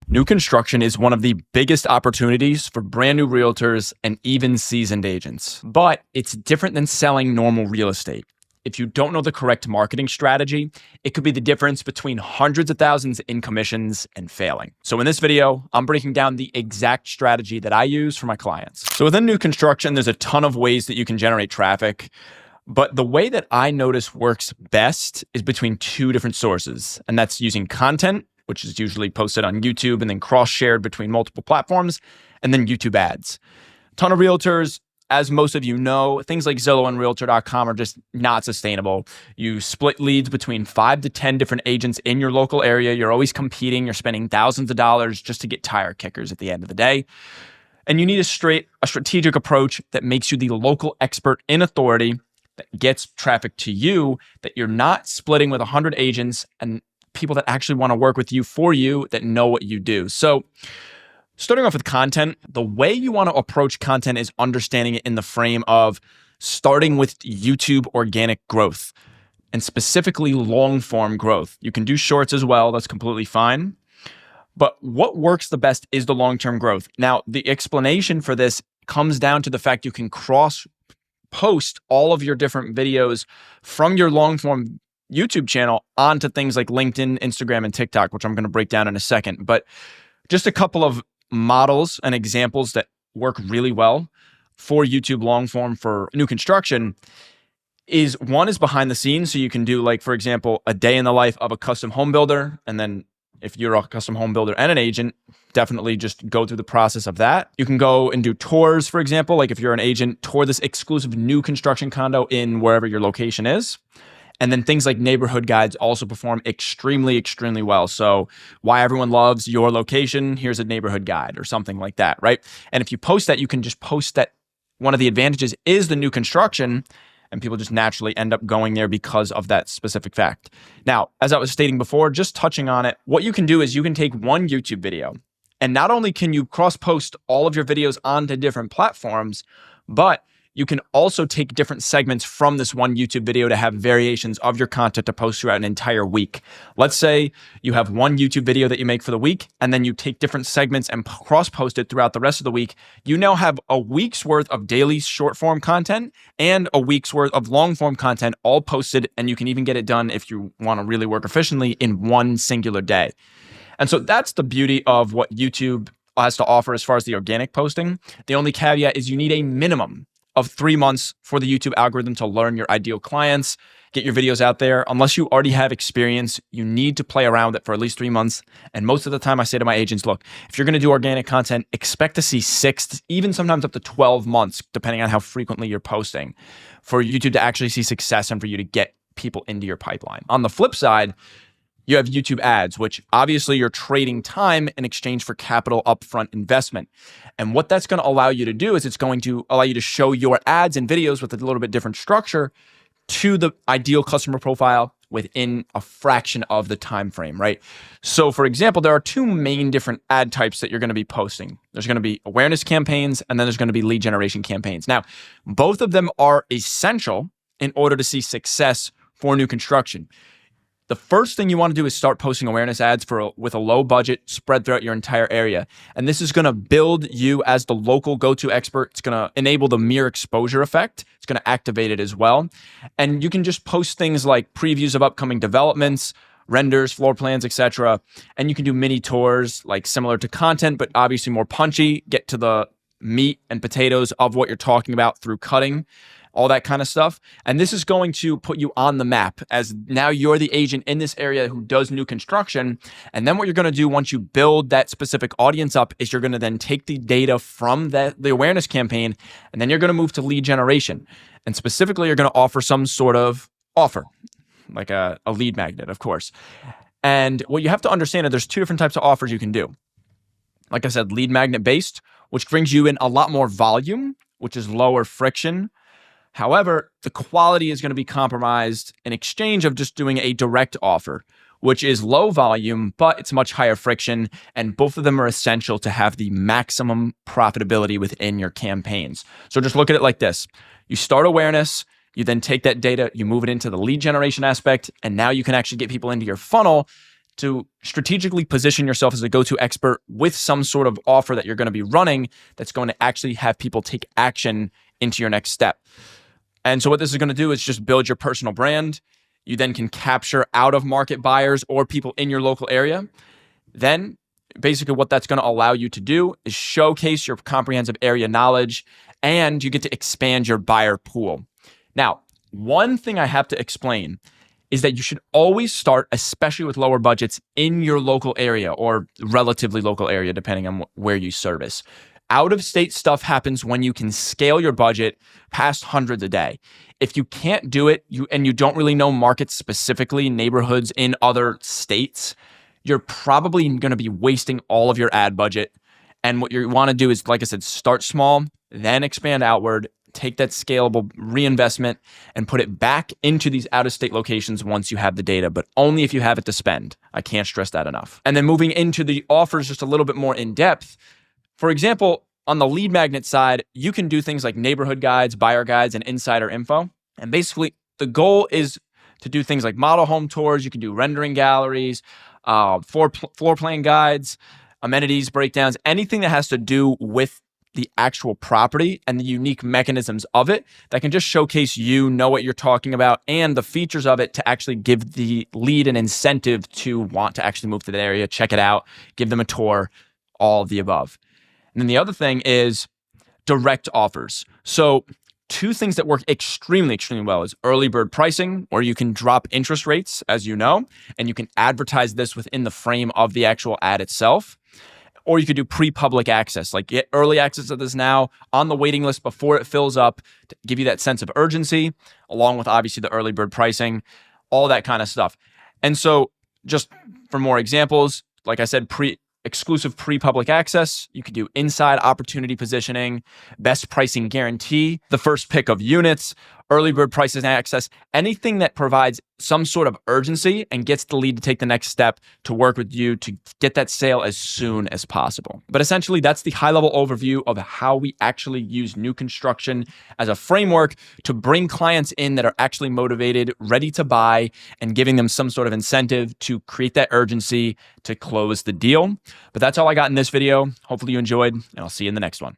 New construction is one of the biggest opportunities for brand new realtors and even seasoned agents. But it's different than selling normal real estate. If you don't know the correct marketing strategy, it could be the difference between hundreds of thousands in commissions and failing. So in this video, I'm breaking down the exact strategy that I use for my clients. So within new construction, there's a ton of ways that you can generate traffic. But the way that I notice works best is between two different sources, and that's using content, which is usually posted on YouTube and then cross-shared between multiple platforms, and then YouTube ads. A ton of realtors, as most of you know, things like Zillow and Realtor.com are just not sustainable. You split leads between 5 to 10 different agents in your local area. You're always competing. You're spending thousands of dollars just to get tire kickers at the end of the day. And you need a strategic approach that makes you the local expert in authority that gets traffic to you, that you're not splitting with 100 agents and people that actually want to work with you for you that know what you do. So starting off with content, the way you want to approach content is understanding it in the frame of starting with YouTube organic growth and specifically long form growth. You can do shorts as well. That's completely fine. But what works the best is the long-term growth. Now, the explanation for this comes down to the fact you can cross post all of your different videos from your long form YouTube channel onto things like LinkedIn, Instagram, and TikTok, which I'm going to break down in a second. But just a couple of models and examples that work really well for YouTube long form for new construction is one is behind the scenes. So you can do, like, for example, a day in the life of a custom home builder. And then if you're a custom home builder and an agent, definitely just go through the process of that. You can go and do tours, for example, like if you're an agent, tour this exclusive new construction condo in wherever your location is. And then things like neighborhood guides also perform extremely, extremely well. So why everyone loves your location, here's a neighborhood guide or something like that, right? And if you post that, you can just post that. One of the advantages is the new construction, and people just naturally end up going there because of that specific fact. Now, as I was stating before, just touching on it, what you can do is you can take one YouTube video, and not only can you cross-post all of your videos onto different platforms, but you can also take different segments from this one YouTube video to have variations of your content to post throughout an entire week. Let's say you have one YouTube video that you make for the week, and then you take different segments and cross-post it throughout the rest of the week. You now have a week's worth of daily short-form content and a week's worth of long-form content all posted, and you can even get it done if you want to really work efficiently in one singular day. And so that's the beauty of what YouTube has to offer as far as the organic posting. The only caveat is you need a minimum of 3 months for the YouTube algorithm to learn your ideal clients, get your videos out there. Unless you already have experience, you need to play around with it for at least 3 months. And most of the time I say to my agents, look, if you're going to do organic content, expect to see 6, even sometimes up to 12 months, depending on how frequently you're posting, for YouTube to actually see success and for you to get people into your pipeline. On the flip side, you have YouTube ads, which obviously you're trading time in exchange for capital upfront investment. And what that's going to allow you to do is it's going to allow you to show your ads and videos with a little bit different structure to the ideal customer profile within a fraction of the time frame, right? So for example, there are two main different ad types that you're going to be posting. There's going to be awareness campaigns, and then there's going to be lead generation campaigns. Now, both of them are essential in order to see success for new construction. The first thing you want to do is start posting awareness ads with a low budget spread throughout your entire area. And this is going to build you as the local go-to expert. It's going to enable the mere exposure effect. It's going to activate it as well. And you can just post things like previews of upcoming developments, renders, floor plans, etc. And you can do mini tours, like similar to content, but obviously more punchy, get to the meat and potatoes of what you're talking about through cutting, all that kind of stuff. And this is going to put you on the map as now you're the agent in this area who does new construction. And then what you're going to do once you build that specific audience up is you're going to then take the data from the awareness campaign, and then you're going to move to lead generation. And specifically, you're going to offer some sort of offer, like a lead magnet, of course. And what you have to understand is there's two different types of offers you can do. Like I said, lead magnet based, which brings you in a lot more volume, which is lower friction. However, the quality is going to be compromised in exchange of just doing a direct offer, which is low volume, but it's much higher friction. And both of them are essential to have the maximum profitability within your campaigns. So just look at it like this. You start awareness, you then take that data, you move it into the lead generation aspect, and now you can actually get people into your funnel to strategically position yourself as a go-to expert with some sort of offer that you're going to be running that's going to actually have people take action into your next step. And so what this is going to do is just build your personal brand. You then can capture out-of-market buyers or people in your local area. Then basically what that's going to allow you to do is showcase your comprehensive area knowledge, and you get to expand your buyer pool. Now, one thing I have to explain is that you should always start, especially with lower budgets, in your local area or relatively local area, depending on where you service. Out-of-state stuff happens when you can scale your budget past hundreds a day. If you can't do it, and you don't really know markets specifically, neighborhoods in other states, you're probably going to be wasting all of your ad budget. And what you want to do is, like I said, start small, then expand outward, take that scalable reinvestment and put it back into these out-of-state locations once you have the data, but only if you have it to spend. I can't stress that enough. And then moving into the offers just a little bit more in depth. For example, on the lead magnet side, you can do things like neighborhood guides, buyer guides, and insider info. And basically, the goal is to do things like model home tours. You can do rendering galleries, floor plan guides, amenities breakdowns, anything that has to do with the actual property and the unique mechanisms of it that can just showcase you know what you're talking about and the features of it to actually give the lead an incentive to want to actually move to the area, check it out, give them a tour, all of the above. And then the other thing is direct offers. So two things that work extremely, extremely well is early bird pricing, where you can drop interest rates, as you know, and you can advertise this within the frame of the actual ad itself. Or you could do pre-public access, like get early access to this now on the waiting list before it fills up to give you that sense of urgency, along with obviously the early bird pricing, all that kind of stuff. And so just for more examples, like I said, exclusive pre-public access, you could do inside opportunity positioning, best pricing guarantee, the first pick of units, early bird prices and access, anything that provides some sort of urgency and gets the lead to take the next step to work with you to get that sale as soon as possible. But essentially, that's the high-level overview of how we actually use new construction as a framework to bring clients in that are actually motivated, ready to buy, and giving them some sort of incentive to create that urgency to close the deal. But that's all I got in this video. Hopefully you enjoyed, and I'll see you in the next one.